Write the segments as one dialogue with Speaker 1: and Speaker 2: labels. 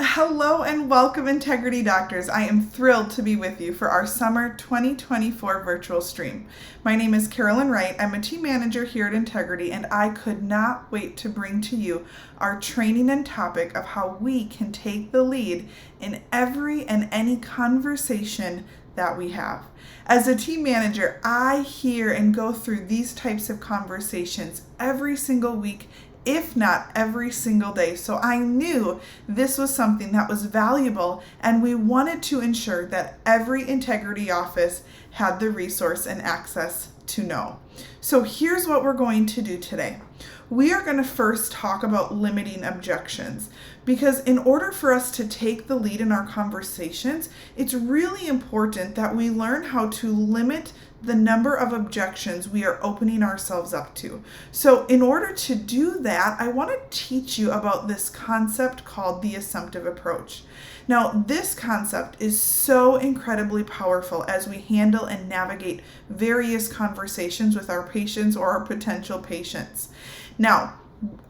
Speaker 1: Hello and welcome, Integrity Doctors. I am thrilled to be with you for our summer 2024 virtual stream. My name is Carolyn Wright. I'm a team manager here at Integrity, and I could not wait to bring to you our training and topic of how we can take the lead in every and any conversation that we have. As a team manager, I hear and go through these types of conversations every single week, if not every single day. So I knew this was something that was valuable, and we wanted to ensure that every integrity office had the resource and access to know. So here's what we're going to do today. We are going to first talk about limiting objections, because in order for us to take the lead in our conversations, it's really important that we learn how to limit the number of objections we are opening ourselves up to. So in order to do that, I want to teach you about this concept called the assumptive approach. Now, this concept is so incredibly powerful as we handle and navigate various conversations with our patients or our potential patients. Now,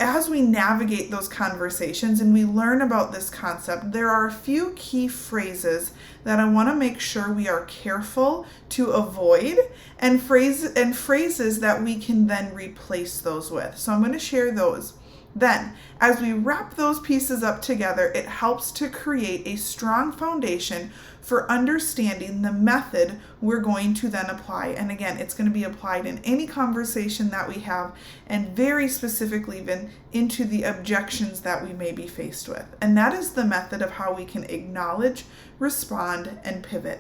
Speaker 1: as we navigate those conversations and we learn about this concept, there are a few key phrases that I want to make sure we are careful to avoid, and phrases that we can then replace those with. So I'm going to share those. Then, as we wrap those pieces up together, it helps to create a strong foundation for understanding the method we're going to then apply. And again, it's going to be applied in any conversation that we have, and very specifically even into the objections that we may be faced with. And that is the method of how we can acknowledge, respond, and pivot.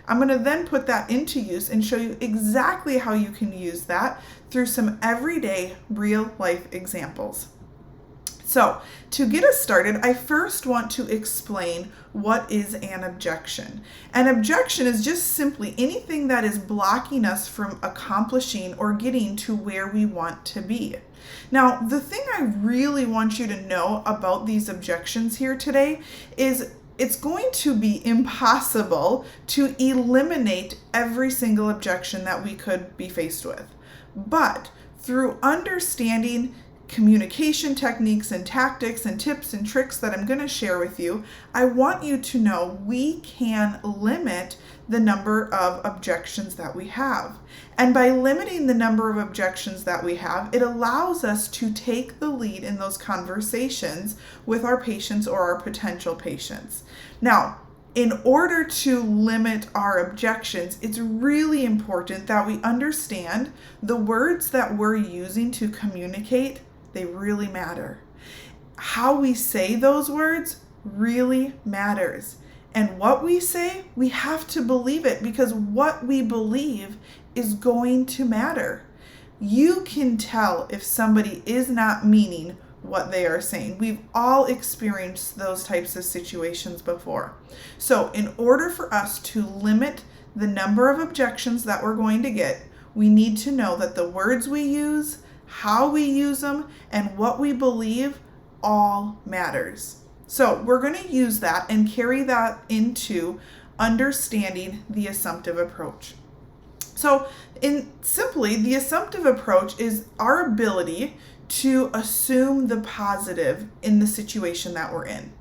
Speaker 1: I'm going to then put that into use and show you exactly how you can use that through some everyday real life examples. So to get us started, I first want to explain what is an objection. An objection is just simply anything that is blocking us from accomplishing or getting to where we want to be. Now, the thing I really want you to know about these objections here today is it's going to be impossible to eliminate every single objection that we could be faced with. But through understanding communication techniques and tactics and tips and tricks that I'm going to share with you, I want you to know we can limit the number of objections that we have. And by limiting the number of objections that we have, it allows us to take the lead in those conversations with our patients or our potential patients. Now, in order to limit our objections, it's really important that we understand the words that we're using to communicate. They really matter. How we say those words really matters. And what we say, we have to believe it, because what we believe is going to matter. You can tell if somebody is not meaning what they are saying. We've all experienced those types of situations before. So in order for us to limit the number of objections that we're going to get, we need to know that the words we use, how we use them, and what we believe all matters. So we're going to use that and carry that into understanding the assumptive approach. So simply, the assumptive approach is our ability to assume the positive in the situation that we're in.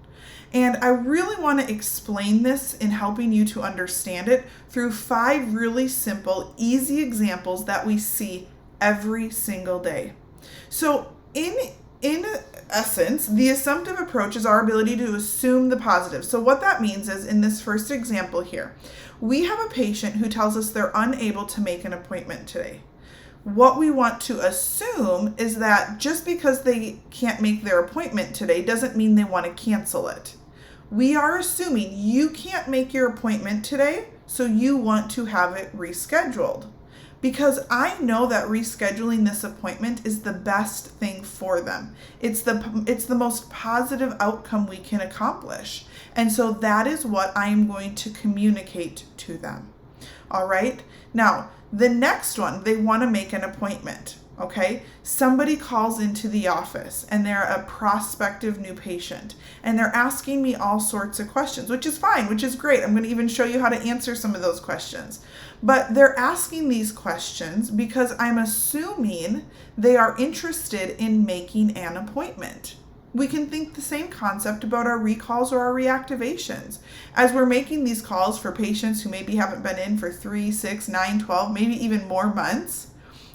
Speaker 1: And I really want to explain this in helping you to understand it through 5 really simple, easy examples that we see every single day. So in essence, the assumptive approach is our ability to assume the positive. So what that means is, in this first example here, we have a patient who tells us they're unable to make an appointment today. What we want to assume is that just because they can't make their appointment today doesn't mean they want to cancel it. We are assuming you can't make your appointment today, so you want to have it rescheduled. Because I know that rescheduling this appointment is the best thing for them. It's the most positive outcome we can accomplish. And so that is what I am going to communicate to them. All right. Now, the next one, they want to make an appointment. Okay. Somebody calls into the office and they're a prospective new patient and they're asking me all sorts of questions, which is fine, which is great. I'm going to even show you how to answer some of those questions. But they're asking these questions because I'm assuming they are interested in making an appointment. We can think the same concept about our recalls or our reactivations. As we're making these calls for patients who maybe haven't been in for 3, 6, 9, 12, maybe even more months,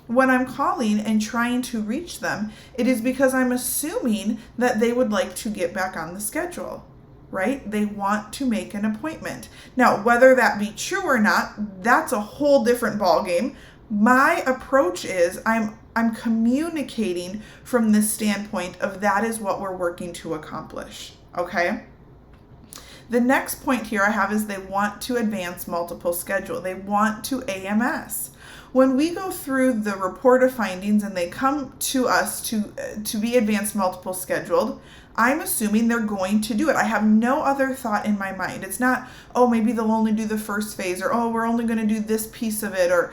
Speaker 1: when I'm calling and trying to reach them, it is because I'm assuming that they would like to get back on the schedule, right? They want to make an appointment. Now, whether that be true or not, that's a whole different ballgame. My approach is I'm communicating from the standpoint of that is what we're working to accomplish, okay? The next point here I have is they want to advance multiple schedule. They want to AMS. When we go through the report of findings and they come to us to be advanced multiple scheduled, I'm assuming they're going to do it. I have no other thought in my mind. It's not, oh, maybe they'll only do the first phase, or, oh, we're only going to do this piece of it, or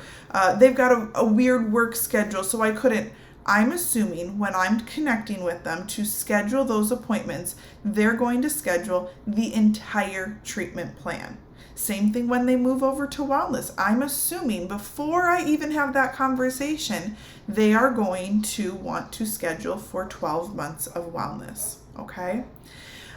Speaker 1: they've got a weird work schedule, so I couldn't. I'm assuming when I'm connecting with them to schedule those appointments, they're going to schedule the entire treatment plan. Same thing when they move over to wellness. I'm assuming before I even have that conversation, they are going to want to schedule for 12 months of wellness, okay?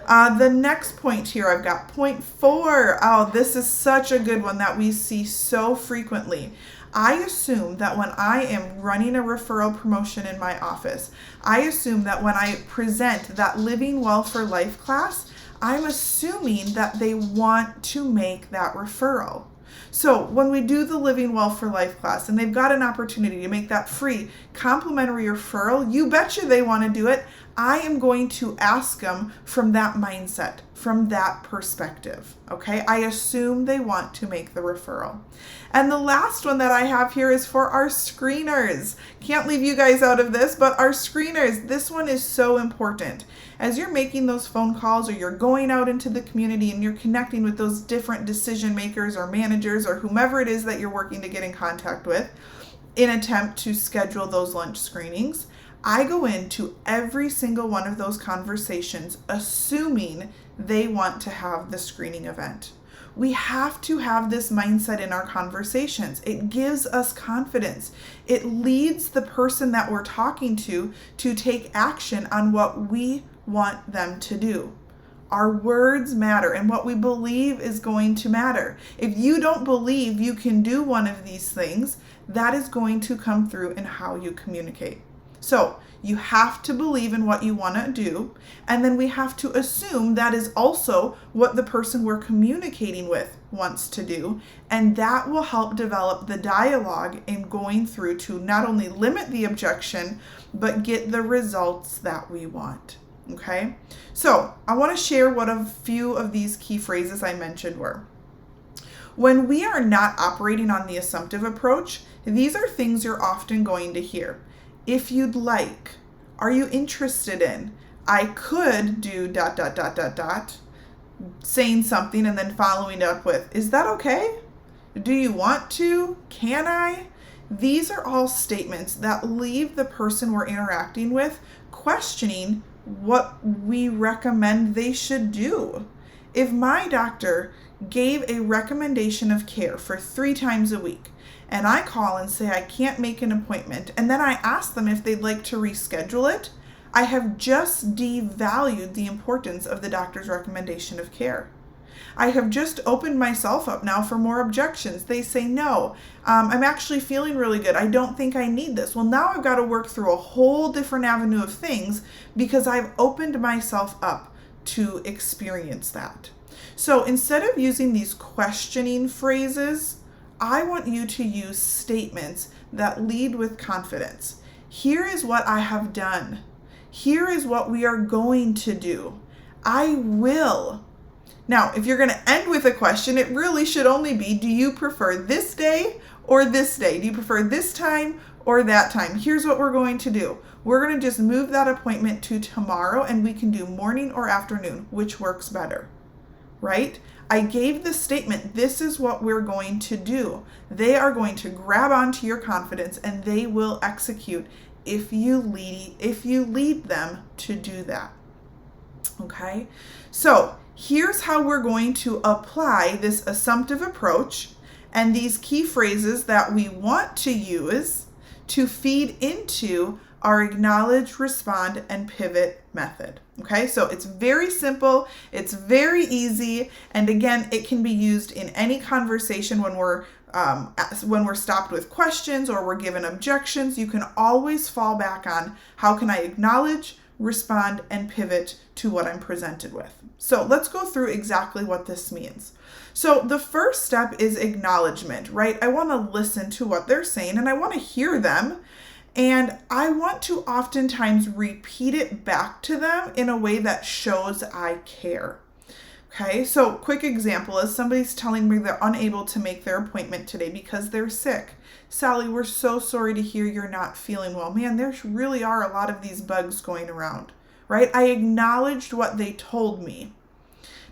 Speaker 1: The next point here, I've got point 4. Oh, this is such a good one that we see so frequently. I assume that when I am running a referral promotion in my office, I assume that when I present that Living Well for Life class, I'm assuming that they want to make that referral. So when we do the Living Well for Life class and they've got an opportunity to make that free complimentary referral, you betcha they want to do it. I am going to ask them from that mindset, from that perspective, okay? I assume they want to make the referral. And the last one that I have here is for our screeners. Can't leave you guys out of this, but our screeners, this one is so important. As you're making those phone calls or you're going out into the community and you're connecting with those different decision makers or managers or whomever it is that you're working to get in contact with in attempt to schedule those lunch screenings, I go into every single one of those conversations assuming they want to have the screening event. We have to have this mindset in our conversations. It gives us confidence. It leads the person that we're talking to take action on what we want them to do. Our words matter, and what we believe is going to matter. If you don't believe you can do one of these things, that is going to come through in how you communicate. So you have to believe in what you want to do, and then we have to assume that is also what the person we're communicating with wants to do, and that will help develop the dialogue in going through to not only limit the objection, but get the results that we want. Okay, so I want to share what a few of these key phrases I mentioned were. When we are not operating on the assumptive approach, these are things you're often going to hear. If you'd like, are you interested in, I could do ... saying something and then following up with, is that okay? Do you want to? Can I? These are all statements that leave the person we're interacting with questioning what we recommend they should do. If my doctor gave a recommendation of care for 3 times a week, and I call and say I can't make an appointment, and then I ask them if they'd like to reschedule it, I have just devalued the importance of the doctor's recommendation of care. I have just opened myself up now for more objections. They say, no, I'm actually feeling really good. I don't think I need this. Well, now I've got to work through a whole different avenue of things because I've opened myself up to experience that. So instead of using these questioning phrases, I want you to use statements that lead with confidence. Here is what I have done. Here is what we are going to do. I will. Now, if you're going to end with a question, it really should only be, do you prefer this day or this day? Do you prefer this time or that time? Here's what we're going to do. We're going to just move that appointment to tomorrow, and we can do morning or afternoon, which works better, right? I gave the statement, this is what we're going to do. They are going to grab onto your confidence and they will execute if you lead them to do that. Okay? So here's how we're going to apply this assumptive approach and these key phrases that we want to use to feed into our acknowledge, respond, and pivot method. Okay, so it's very simple, it's very easy, and again, it can be used in any conversation when we're stopped with questions or we're given objections. You can always fall back on how can I acknowledge, respond, and pivot to what I'm presented with. So let's go through exactly what this means. So the first step is acknowledgement, right? I want to listen to what they're saying and I want to hear them. And I want to oftentimes repeat it back to them in a way that shows I care. Okay, so quick example is somebody's telling me they're unable to make their appointment today because they're sick. Sally, we're so sorry to hear you're not feeling well. Man, there really are a lot of these bugs going around, right? I acknowledged what they told me.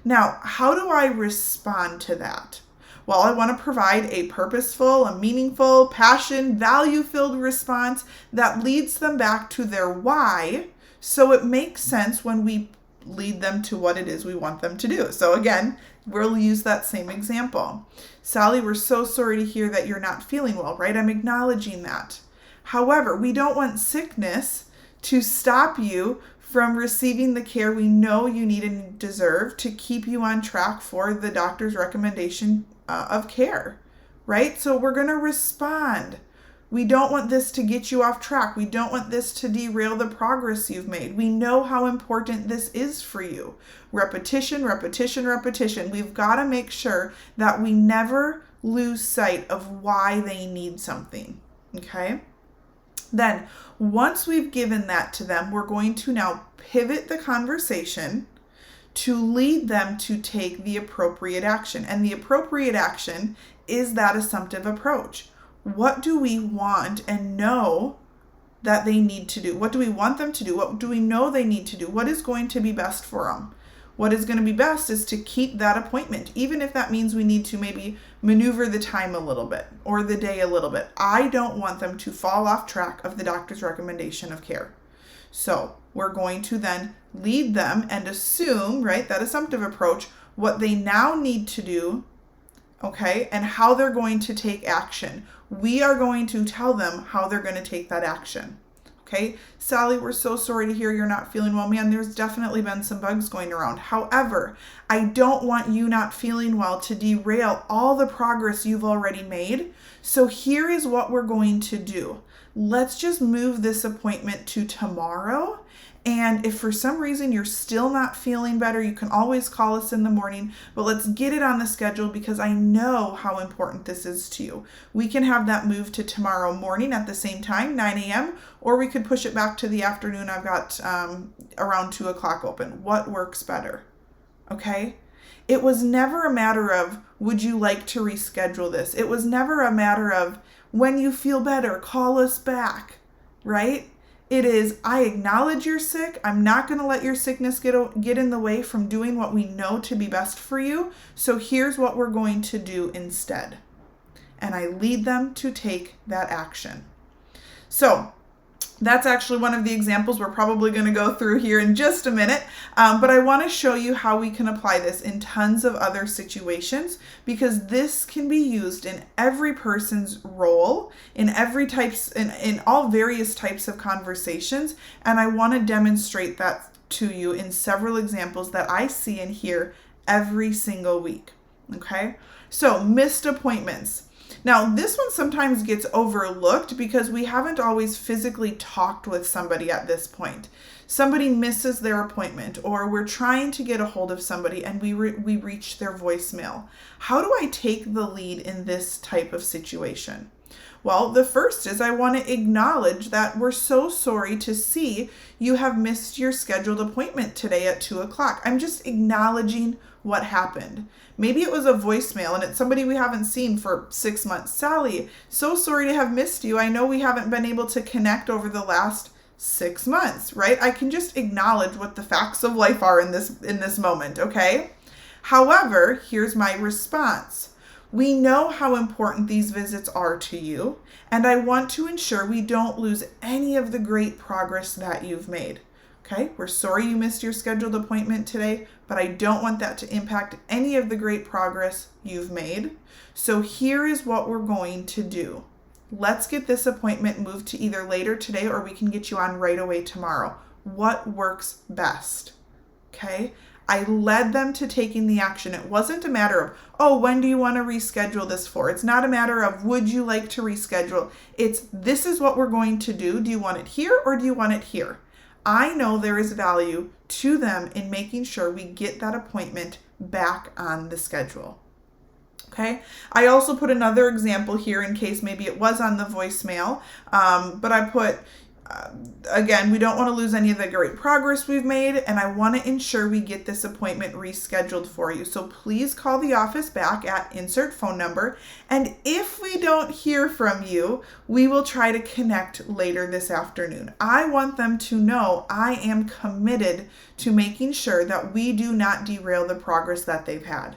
Speaker 1: Now, how do I respond to that? Well, I want to provide a purposeful, a meaningful, passion, value-filled response that leads them back to their why, so it makes sense when we lead them to what it is we want them to do. So again, we'll use that same example. Sally, we're so sorry to hear that you're not feeling well, right? I'm acknowledging that. However, we don't want sickness to stop you from receiving the care we know you need and deserve to keep you on track for the doctor's recommendation of care, right? So we're going to respond. We don't want this to get you off track. We don't want this to derail the progress you've made. We know how important this is for you. Repetition, repetition, repetition. We've got to make sure that we never lose sight of why they need something, okay? Then, once we've given that to them, we're going to now pivot the conversation to lead them to take the appropriate action. And the appropriate action is that assumptive approach. What do we want and know that they need to do? What do we want them to do? What do we know they need to do? What is going to be best for them? What is going to be best is to keep that appointment, even if that means we need to maybe maneuver the time a little bit or the day a little bit. I don't want them to fall off track of the doctor's recommendation of care. So we're going to then lead them and assume, right, that assumptive approach, what they now need to do, okay, and how they're going to take action. We are going to tell them how they're going to take that action. Okay, Sally, we're so sorry to hear you're not feeling well. Man, there's definitely been some bugs going around. However, I don't want you not feeling well to derail all the progress you've already made. So here is what we're going to do. Let's just move this appointment to tomorrow. And if for some reason you're still not feeling better, you can always call us in the morning, but let's get it on the schedule because I know how important this is to you. We can have that moved to tomorrow morning at the same time, 9 a.m., or we could push it back to the afternoon. I've got around 2 o'clock open. What works better? Okay? It was never a matter of, would you like to reschedule this? It was never a matter of, when you feel better, call us back, right? It is, I acknowledge you're sick. I'm not going to let your sickness get in the way from doing what we know to be best for you. So here's what we're going to do instead. And I lead them to take that action. So that's actually one of the examples we're probably going to go through here in just a minute. But I want to show you how we can apply this in tons of other situations, because this can be used in every person's role, in all various types of conversations. And I want to demonstrate that to you in several examples that I see and hear every single week. Okay, so missed appointments. Now, this one sometimes gets overlooked because we haven't always physically talked with somebody at this point. Somebody misses their appointment, or we're trying to get a hold of somebody and we reach their voicemail. How do I take the lead in this type of situation? Well, the first is I want to acknowledge that we're so sorry to see you have missed your scheduled appointment today at 2 o'clock. I'm just acknowledging what happened. Maybe it was a voicemail and it's somebody we haven't seen for 6 months. Sally, so sorry to have missed you. I know we haven't been able to connect over the last 6 months, right? I can just acknowledge what the facts of life are in this moment, okay? However, here's my response. We know how important these visits are to you, and I want to ensure we don't lose any of the great progress that you've made. Okay, we're sorry you missed your scheduled appointment today, but I don't want that to impact any of the great progress you've made. So here is what we're going to do. let's get this appointment moved to either later today or we can get you on right away tomorrow. What works best? Okay. I led them to taking the action. It wasn't a matter of, oh, when do you want to reschedule this for? It's not a matter of, would you like to reschedule? It's, this is what we're going to do. Do you want it here or do you want it here? I know there is value to them in making sure we get that appointment back on the schedule. Okay. I also put another example here in case maybe it was on the voicemail, but I put, again, we don't want to lose any of the great progress we've made, and I want to ensure we get this appointment rescheduled for you. So please call the office back at insert phone number, and if we don't hear from you, we will try to connect later this afternoon. I want them to know I am committed to making sure that we do not derail the progress that they've had.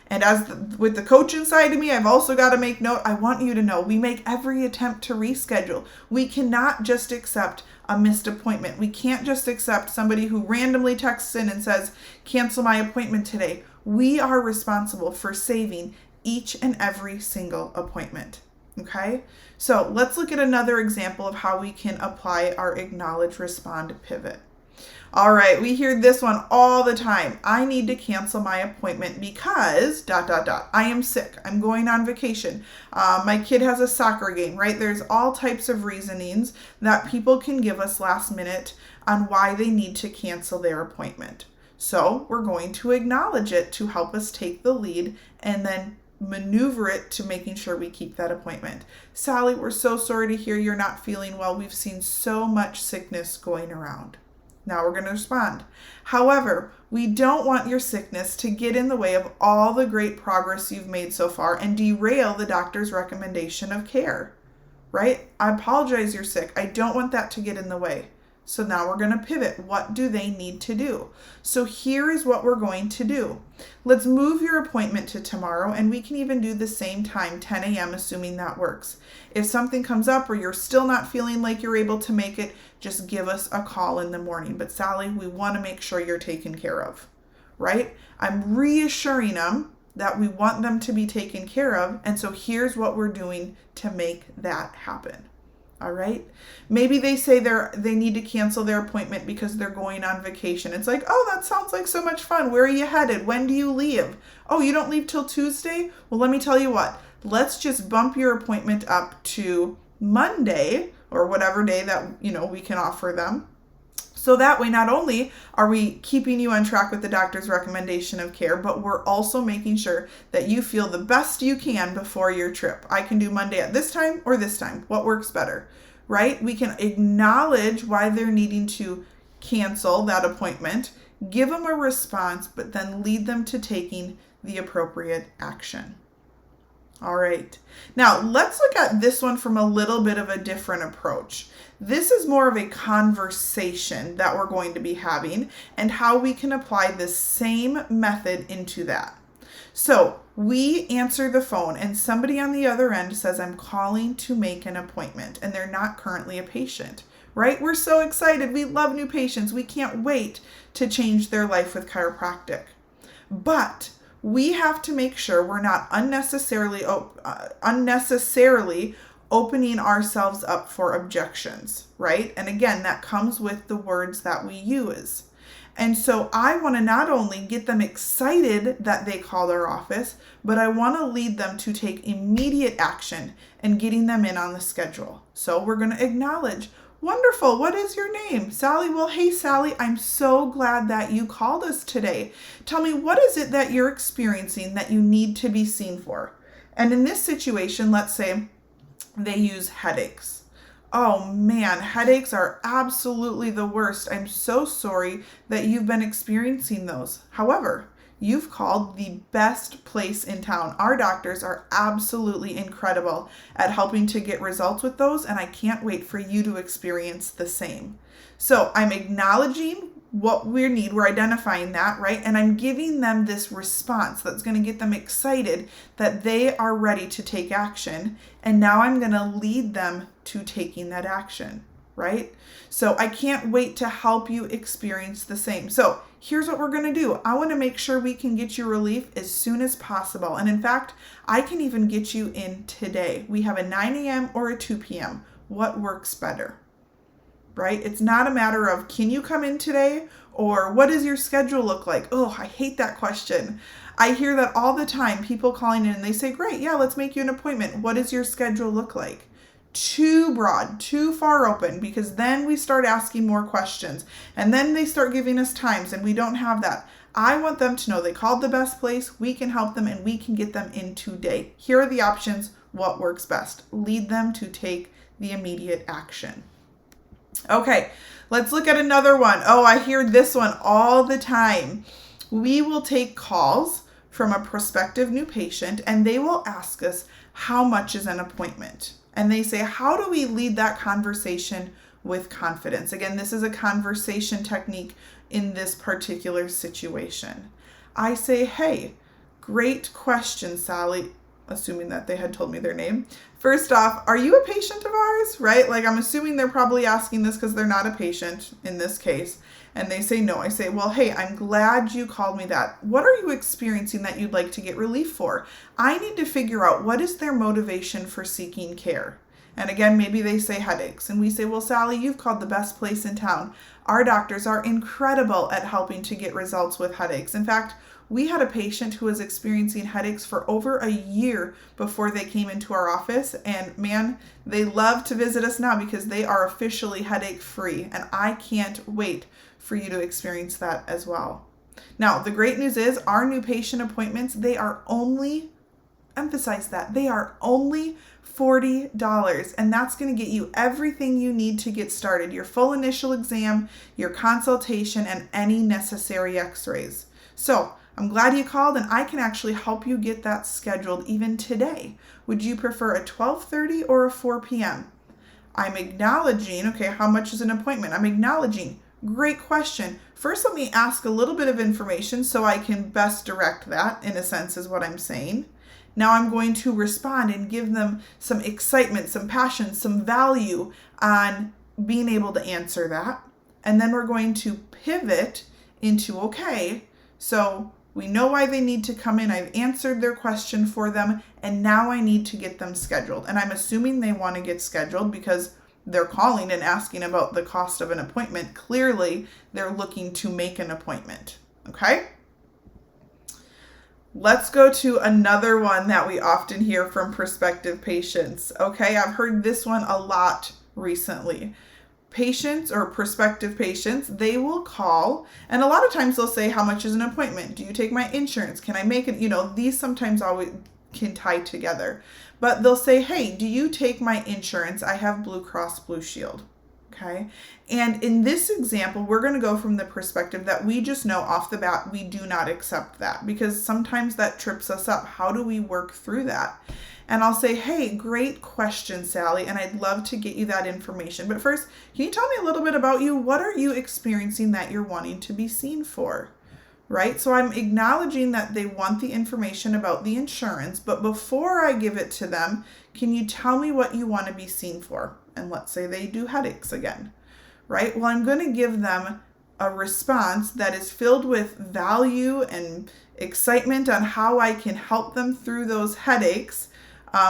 Speaker 1: And with the coach inside of me, I've also got to make note, I want you to know we make every attempt to reschedule. We cannot just accept a missed appointment. We can't just accept somebody who randomly texts in and says, cancel my appointment today. We are responsible for saving each and every single appointment. Okay? So let's look at another example of how we can apply our acknowledge, respond, pivot. All right, we hear this one all the time. I need to cancel my appointment because ... I am sick. I'm going on vacation. My kid has a soccer game, right? There's all types of reasonings that people can give us last minute on why they need to cancel their appointment. So we're going to acknowledge it to help us take the lead and then maneuver it to making sure we keep that appointment. Sally, we're so sorry to hear you're not feeling well. We've seen so much sickness going around. Now we're going to respond. However, we don't want your sickness to get in the way of all the great progress you've made so far and derail the doctor's recommendation of care, right? I apologize you're sick. I don't want that to get in the way. So now we're going to pivot. What do they need to do? So here is what we're going to do. Let's move your appointment to tomorrow, and we can even do the same time, 10 a.m., assuming that works. If something comes up or you're still not feeling like you're able to make it, just give us a call in the morning. But Sally, we want to make sure you're taken care of, right? I'm reassuring them that we want them to be taken care of, and so here's what we're doing to make that happen. All right. Maybe they say they need to cancel their appointment because they're going on vacation. It's like, oh, that sounds like so much fun. Where are you headed? When do you leave? Oh, you don't leave till Tuesday? Well, let me tell you what. Let's just bump your appointment up to Monday or whatever day that, we can offer them. So that way, not only are we keeping you on track with the doctor's recommendation of care, but we're also making sure that you feel the best you can before your trip. I can do Monday at this time or this time. What works better, right? We can acknowledge why they're needing to cancel that appointment, give them a response, but then lead them to taking the appropriate action. All right. Now let's look at this one from a little bit of a different approach. This is more of a conversation that we're going to be having and how we can apply the same method into that. So we answer the phone and somebody on the other end says, I'm calling to make an appointment, and they're not currently a patient, right? We're so excited. We love new patients. We can't wait to change their life with chiropractic. But we have to make sure we're not unnecessarily opening ourselves up for objections, right? And again, that comes with the words that we use. And so I want to not only get them excited that they called our office, but I want to lead them to take immediate action and getting them in on the schedule. So we're going to acknowledge, wonderful, what is your name? Sally. Well, hey, Sally, I'm so glad that you called us today. Tell me, what is it that you're experiencing that you need to be seen for? And in this situation, let's say they use headaches. Oh man, headaches are absolutely the worst. I'm so sorry that you've been experiencing those. However, you've called the best place in town. Our doctors are absolutely incredible at helping to get results with those, and I can't wait for you to experience the same. So I'm acknowledging what we need. We're identifying that, right? And I'm giving them this response that's going to get them excited that they are ready to take action. And now I'm going to lead them to taking that action. right? So I can't wait to help you experience the same. So here's what we're going to do. I want to make sure we can get you relief as soon as possible. And in fact, I can even get you in today. We have a 9 a.m. or a 2 p.m. What works better, right? It's not a matter of, can you come in today? Or what does your schedule look like? Oh, I hate that question. I hear that all the time, people calling in and they say, great, yeah, let's make you an appointment. What does your schedule look like? Too broad, too far open, because then we start asking more questions and then they start giving us times and we don't have that. I want them to know they called the best place, we can help them, and we can get them in today. Here are the options, what works best. Lead them to take the immediate action. Okay, let's look at another one. Oh, I hear this one all the time. We will take calls from a prospective new patient and they will ask us, how much is an appointment? And they say, how do we lead that conversation with confidence? Again, this is a conversation technique in this particular situation. I say, hey, great question, Sally, assuming that they had told me their name. First off, are you a patient of ours, right? Like, I'm assuming they're probably asking this because they're not a patient in this case. And they say no. I say, well, hey, I'm glad you called me that. What are you experiencing that you'd like to get relief for? I need to figure out what is their motivation for seeking care. And again, maybe they say headaches. And we say, well, Sally, you've called the best place in town. Our doctors are incredible at helping to get results with headaches. In fact, we had a patient who was experiencing headaches for over a year before they came into our office. And man, they love to visit us now because they are officially headache free. And I can't wait for you to experience that as well. Now, the great news is our new patient appointments, they are only, emphasize that, they are only $40. And that's going to get you everything you need to get started. Your full initial exam, your consultation, and any necessary x-rays. So I'm glad you called and I can actually help you get that scheduled even today. Would you prefer a 12:30 or a 4 p.m.? I'm acknowledging, okay, how much is an appointment? I'm acknowledging, great question. First, let me ask a little bit of information so I can best direct that, in a sense, is what I'm saying. Now I'm going to respond and give them some excitement, some passion, some value on being able to answer that. And then we're going to pivot into, okay, so we know why they need to come in. I've answered their question for them, and now I need to get them scheduled. And I'm assuming they want to get scheduled because they're calling and asking about the cost of an appointment. Clearly, they're looking to make an appointment. Okay? Let's go to another one that we often hear from prospective patients. Okay, I've heard this one a lot recently. Patients or prospective patients, they will call, and a lot of times they'll say, how much is an appointment? Do you take my insurance? Can I make it? You know, these sometimes always can tie together. But they'll say, hey, do you take my insurance? I have Blue Cross Blue Shield. Okay. And in this example, we're going to go from the perspective that we just know off the bat, we do not accept that, because sometimes that trips us up. How do we work through that? And I'll say, hey, great question, Sally, and I'd love to get you that information. But first, can you tell me a little bit about you? What are you experiencing that you're wanting to be seen for? Right? So I'm acknowledging that they want the information about the insurance, but before I give it to them, can you tell me what you want to be seen for? And let's say they do headaches again, right? Well, I'm going to give them a response that is filled with value and excitement on how I can help them through those headaches,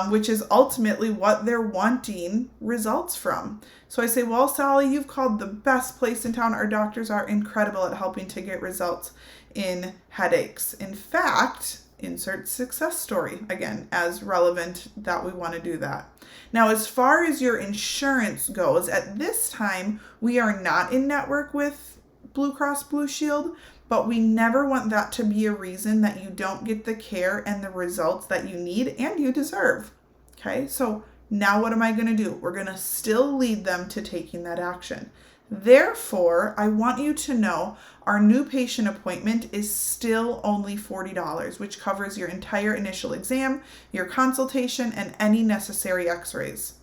Speaker 1: which is ultimately what they're wanting results from. So I say, well, Sally, you've called the best place in town. Our doctors are incredible at helping to get results in headaches. In fact, insert success story, again, as relevant that we want to do that. Now, as far as your insurance goes, at this time, we are not in network with Blue Cross Blue Shield, but we never want that to be a reason that you don't get the care and the results that you need and you deserve. Okay, so now what am I going to do? We're going to still lead them to taking that action. Therefore, I want you to know our new patient appointment is still only $40, which covers your entire initial exam, your consultation, and any necessary x-rays.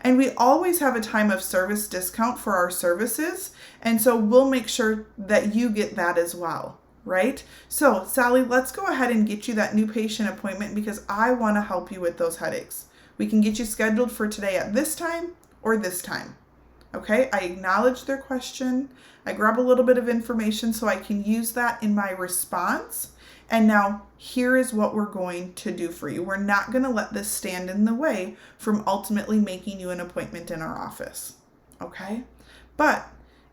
Speaker 1: And we always have a time of service discount for our services, and so we'll make sure that you get that as well, right? So, Sally, let's go ahead and get you that new patient appointment because I want to help you with those headaches. We can get you scheduled for today at this time or this time. Okay, I acknowledge their question. I grab a little bit of information so I can use that in my response. And now here is what we're going to do for you. We're not going to let this stand in the way from ultimately making you an appointment in our office. Okay? But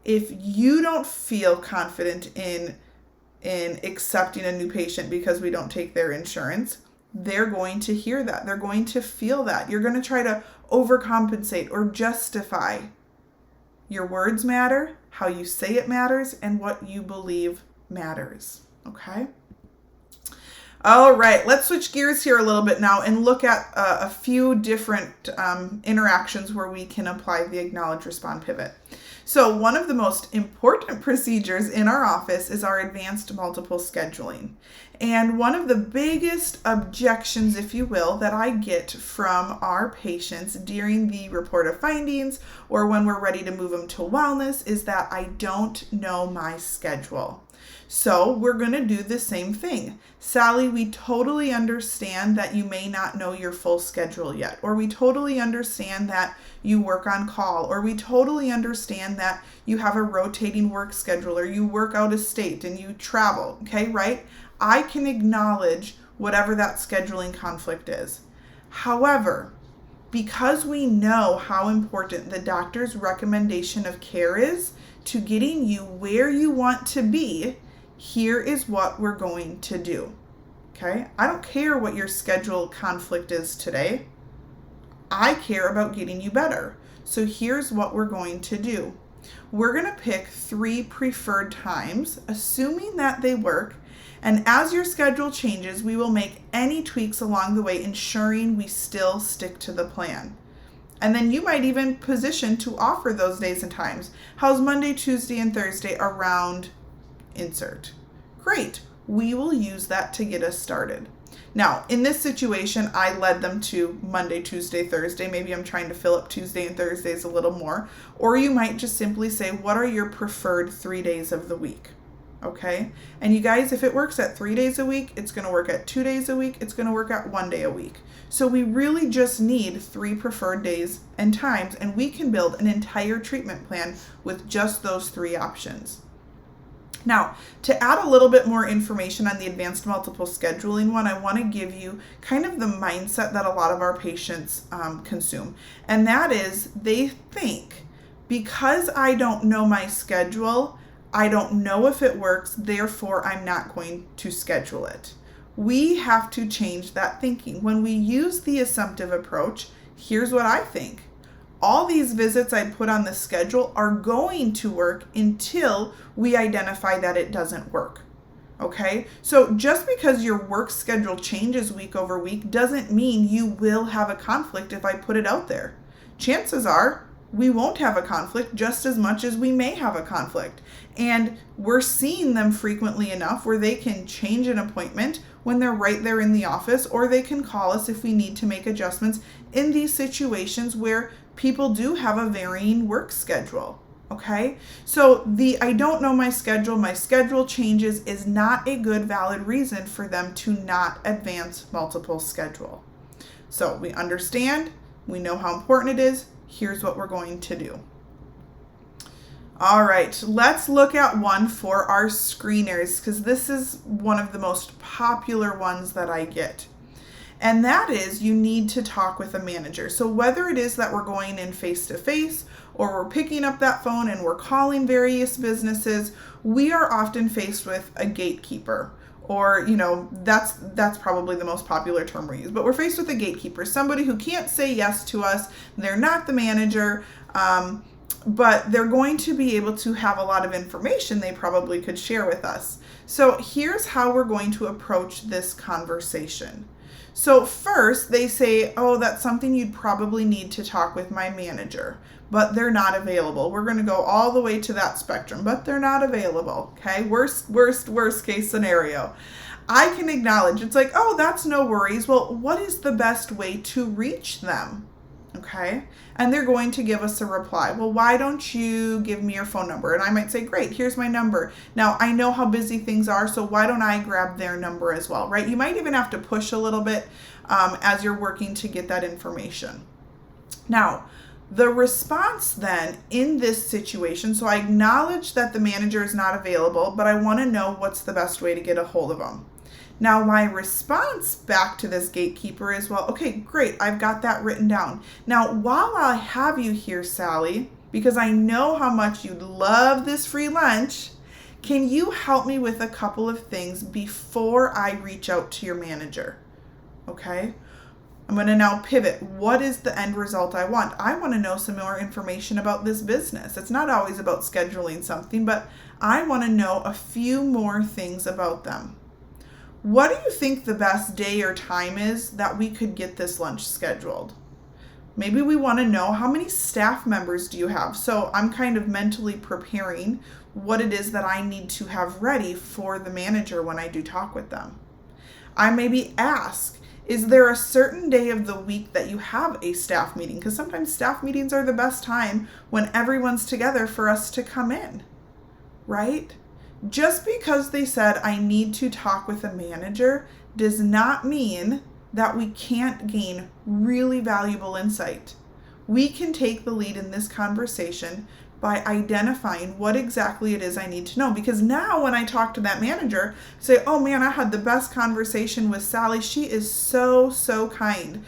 Speaker 1: if you don't feel confident in accepting a new patient because we don't take their insurance, they're going to hear that. They're going to feel that. You're going to try to overcompensate or justify. Your words matter, how you say it matters, and what you believe matters. Okay? All right, let's switch gears here a little bit now and look at a few different interactions where we can apply the acknowledge, respond, pivot. So one of the most important procedures in our office is our advanced multiple scheduling. And one of the biggest objections, if you will, that I get from our patients during the report of findings or when we're ready to move them to wellness is that I don't know my schedule. So we're going to do the same thing. Sally, we totally understand that you may not know your full schedule yet, or we totally understand that you work on call, or we totally understand that you have a rotating work schedule, or you work out of state and you travel, okay, right? I can acknowledge whatever that scheduling conflict is. However, because we know how important the doctor's recommendation of care is to getting you where you want to be, here is what we're going to do, okay? I don't care what your schedule conflict is today. I care about getting you better. So here's what we're going to do. We're going to pick 3 preferred times, assuming that they work. And as your schedule changes, we will make any tweaks along the way, ensuring we still stick to the plan. And then you might even position to offer those days and times. How's Monday, Tuesday, and Thursday around insert? Great. We will use that to get us started. Now, in this situation, I led them to Monday, Tuesday, Thursday. Maybe I'm trying to fill up Tuesday and Thursdays a little more. Or you might just simply say, what are your preferred 3 days of the week? Okay? And you guys, if it works at 3 days a week, it's going to work at 2 days a week. It's going to work at 1 day a week. So we really just need 3 preferred days and times, and we can build an entire treatment plan with just those 3 options. Now, to add a little bit more information on the advanced multiple scheduling one, I want to give you kind of the mindset that a lot of our patients consume. And that is, they think, because I don't know my schedule, I don't know if it works, therefore I'm not going to schedule it. We have to change that thinking. When we use the assumptive approach, here's what I think. All these visits I put on the schedule are going to work until we identify that it doesn't work. Okay? So just because your work schedule changes week over week doesn't mean you will have a conflict if I put it out there. Chances are we won't have a conflict just as much as we may have a conflict. And we're seeing them frequently enough where they can change an appointment when they're right there in the office, or they can call us if we need to make adjustments in these situations where people do have a varying work schedule. Okay? So the I don't know my schedule changes is not a good valid reason for them to not advance multiple schedule. So we understand, we know how important it is. Here's what we're going to do. All right, let's look at one for our screeners, because this is one of the most popular ones that I get. And that is, you need to talk with a manager. So whether it is that we're going in face-to-face or we're picking up that phone and we're calling various businesses, we are often faced with a gatekeeper. Or, that's probably the most popular term we use. But we're faced with a gatekeeper, somebody who can't say yes to us. They're not the manager, but they're going to be able to have a lot of information they probably could share with us. So here's how we're going to approach this conversation. So first, they say, oh, that's something you'd probably need to talk with my manager, but they're not available. We're going to go all the way to that spectrum, but they're not available. Okay, worst case scenario. I can acknowledge, it's like, oh, that's no worries. Well, what is the best way to reach them? Okay, and they're going to give us a reply. Well, why don't you give me your phone number? And I might say, great, here's my number. Now, I know how busy things are, so why don't I grab their number as well, right? You might even have to push a little bit as you're working to get that information. Now, The response then in this situation, so I acknowledge that the manager is not available, but I want to know what's the best way to get a hold of them. Now, my response back to this gatekeeper is, well, okay, great, I've got that written down. Now, while I have you here, Sally, because I know how much you love this free lunch, can you help me with a couple of things before I reach out to your manager? Okay? I'm going to now pivot. What is the end result I want? I want to know some more information about this business. It's not always about scheduling something, but I want to know a few more things about them. What do you think the best day or time is that we could get this lunch scheduled? Maybe we want to know how many staff members do you have? So I'm kind of mentally preparing what it is that I need to have ready for the manager when I do talk with them. I maybe ask, is there a certain day of the week that you have a staff meeting? Because sometimes staff meetings are the best time when everyone's together for us to come in, right? Just because they said I need to talk with a manager does not mean that we can't gain really valuable insight. We can take the lead in this conversation by identifying what exactly it is I need to know. Because now when I talk to that manager, say, oh man, I had the best conversation with Sally. She is so, so kind.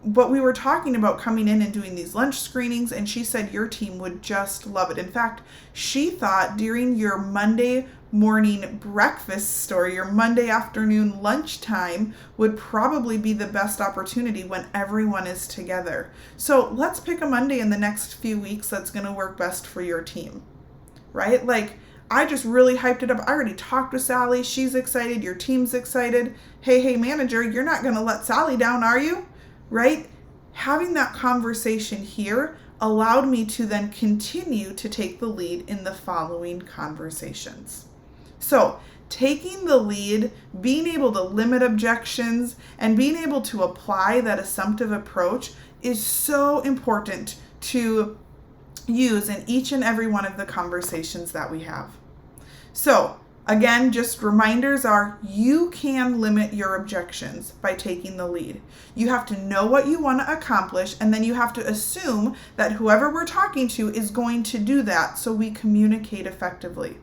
Speaker 1: But we were talking about coming in and doing these lunch screenings, and she said your team would just love it. In fact, she thought during your Monday morning breakfast or your Monday afternoon lunchtime would probably be the best opportunity when everyone is together. So let's pick a Monday in the next few weeks that's going to work best for your team, right? Like, I just really hyped it up. I already talked with Sally. She's excited. Your team's excited. Hey, manager, you're not going to let Sally down, are you? Right? Having that conversation here allowed me to then continue to take the lead in the following conversations. So taking the lead, being able to limit objections, and being able to apply that assumptive approach is so important to use in each and every one of the conversations that we have. So again, just reminders are you can limit your objections by taking the lead. You have to know what you want to accomplish, and then you have to assume that whoever we're talking to is going to do that so we communicate effectively.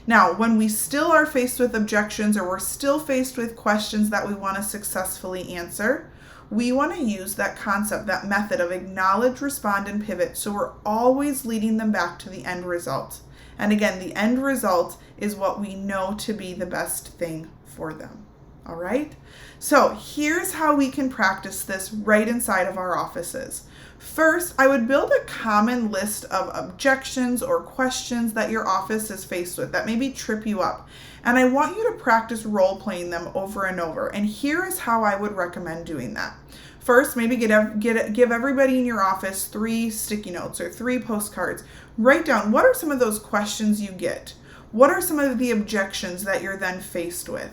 Speaker 1: Now, when we still are faced with objections or we're still faced with questions that we want to successfully answer, we want to use that concept, that method of acknowledge, respond, and pivot. So we're always leading them back to the end result. And again, the end result is what we know to be the best thing for them. All right? So here's how we can practice this right inside of our offices. First, I would build a common list of objections or questions that your office is faced with that maybe trip you up. And I want you to practice role-playing them over and over. And here is how I would recommend doing that. First, maybe give everybody in your office 3 sticky notes or 3 postcards. Write down what are some of those questions you get. What are some of the objections that you're then faced with?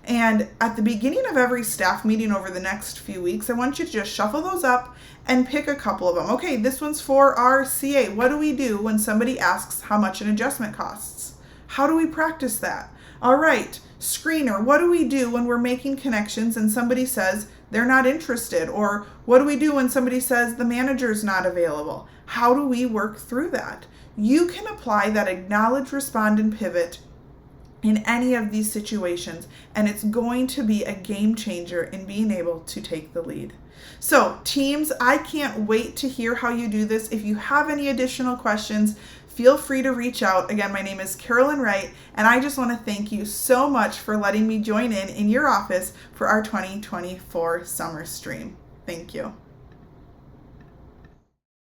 Speaker 1: And at the beginning of every staff meeting over the next few weeks, I want you to just shuffle those up and pick a couple of them. Okay, this one's for our CA. What do we do when somebody asks how much an adjustment costs? How do we practice that? All right, screener, what do we do when we're making connections and somebody says they're not interested? Or what do we do when somebody says the manager's not available? How do we work through that? You can apply that acknowledge, respond, and pivot in any of these situations, and it's going to be a game changer in being able to take the lead. So teams, I can't wait to hear how you do this. If you have any additional questions, feel free to reach out. Again, my name is Carolyn Wright, and I just want to thank you so much for letting me join in your office for our 2024 summer stream. Thank you.